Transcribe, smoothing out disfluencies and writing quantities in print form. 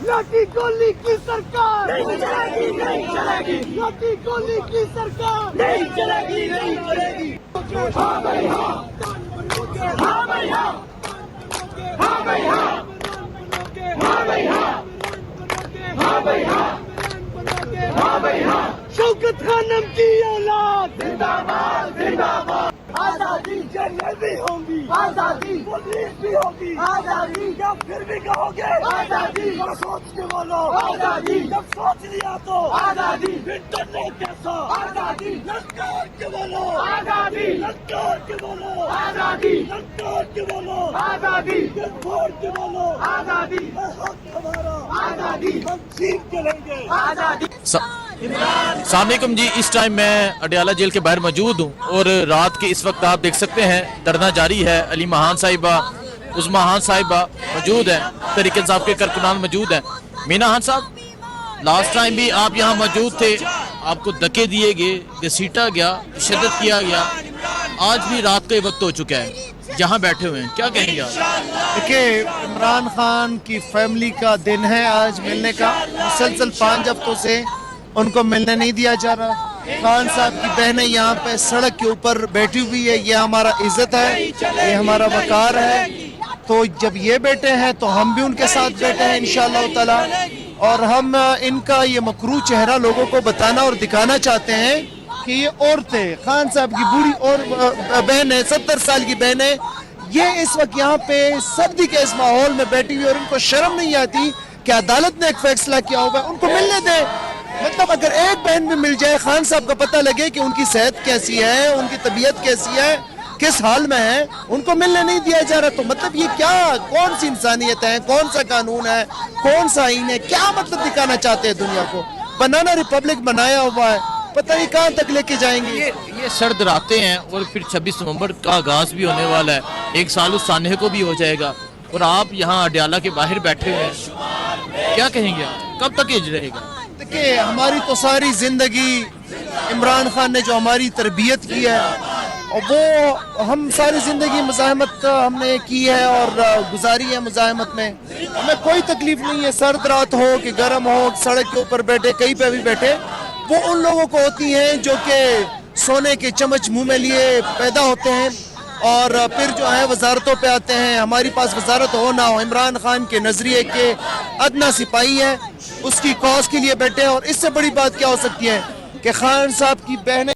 लाठी गोली की सरकार नहीं चलेगी, नहीं चलेगी। लाठी गोली की सरकार नहीं चलेगी, नहीं चलेगी। हाँ भाई हाँ, हाँ भाई हाँ, हाँ भाई हाँ, हाँ भाई हाँ, हाँ भाई हाँ, हाँ भाई हाँ। शौकत खानम की औलाद जिंदाबाद, जिंदाबाद। आजादी जनरल भी होंगी, आजादी पुलिस भी होगी, आजादी जब फिर भी कहोगे आजादी, सोच के बोलो आजादी, जब सोच लिया तो आजादी, इंटरनेट कैसा आजादी, लश्कर के बोलो आजादी, लश्कर के बोलो आजादी, लश्कर के बोलो आजादी, वोट के बोलो आजादी, हमारा आजादी, हम जीत के लेंगे आजादी। अस्सलामुअलैकुम जी, इस टाइम मैं अडियाला जेल के बाहर मौजूद हूँ और रात के इस वक्त आप देख सकते हैं धरना जारी है। अली महान साहिबा, उस्मा खान साहिबा मौजूद है, तरीके इंसाफ के कारकुनान मौजूद हैं। मीना खान साहब, लास्ट टाइम भी आप यहाँ मौजूद थे, आपको धक्के दिए गए, घसीटा गया, शिद्दत किया गया, आज भी रात का वक्त हो चुका है, यहाँ बैठे हुए हैं, क्या कहेंगे आप? देखिए, इमरान खान की फैमिली का दिन है आज मिलने का। मुसलसल 5 हफ्तों से उनको मिलने नहीं दिया जा रहा। खान साहब की बहनें यहाँ पे सड़क के ऊपर बैठी हुई है, ये हमारा इज्जत है, ये हमारा वकार है। तो जब ये बैठे हैं तो हम भी उनके साथ बैठे हैं इंशाअल्लाह ताला, और हम इनका ये मकरू चेहरा लोगों को बताना और दिखाना चाहते हैं कि ये औरतें, खान साहब की बूढ़ी और बहनें, 70 साल की बहनें, ये इस वक्त यहाँ पे सर्दी के इस माहौल में बैठी हुई और उनको शर्म नहीं आती कि अदालत ने एक फैसला किया हुआ है, उनको मिलने दें। मतलब अगर एक बहन भी मिल जाए, खान साहब का पता लगे कि उनकी सेहत कैसी है, उनकी तबीयत कैसी है, किस हाल में है, उनको मिलने नहीं दिया जा रहा। तो मतलब ये क्या, कौन सी इंसानियत है, कौन सा कानून है, कौन सा आईन है, क्या मतलब दिखाना चाहते हैं दुनिया को? बनाना रिपब्लिक बनाया हुआ है, पता नहीं कहाँ तक लेके जाएंगे। ये सर्द रातें हैं और फिर 26 नवंबर का आगाज भी होने वाला है, 1 साल उस सानहे को भी हो जाएगा, और आप यहाँ अडियाला के बाहर बैठे हुए हैं, क्या कहेंगे आप? कब तक ये रहेगा? देखिए, हमारी तो सारी जिंदगी इमरान खान ने जो हमारी तरबियत की है, और वो हम सारी जिंदगी मुजाहमत हमने की है और गुजारी है मुजाहमत में। हमें कोई तकलीफ नहीं है, सर्द रात हो कि गर्म हो, सड़क के ऊपर बैठे, कहीं पे भी बैठे, वो उन लोगों को होती हैं जो कि सोने के चम्मच मुंह में लिए पैदा होते हैं और फिर जो है वजारतों पे आते हैं। हमारी पास वजारत हो ना हो, इमरान खान के नजरिए के अदना सिपाही है, उसकी कॉज के लिए बैठे हैं। और इससे बड़ी बात क्या हो सकती है कि खान साहब की बहनें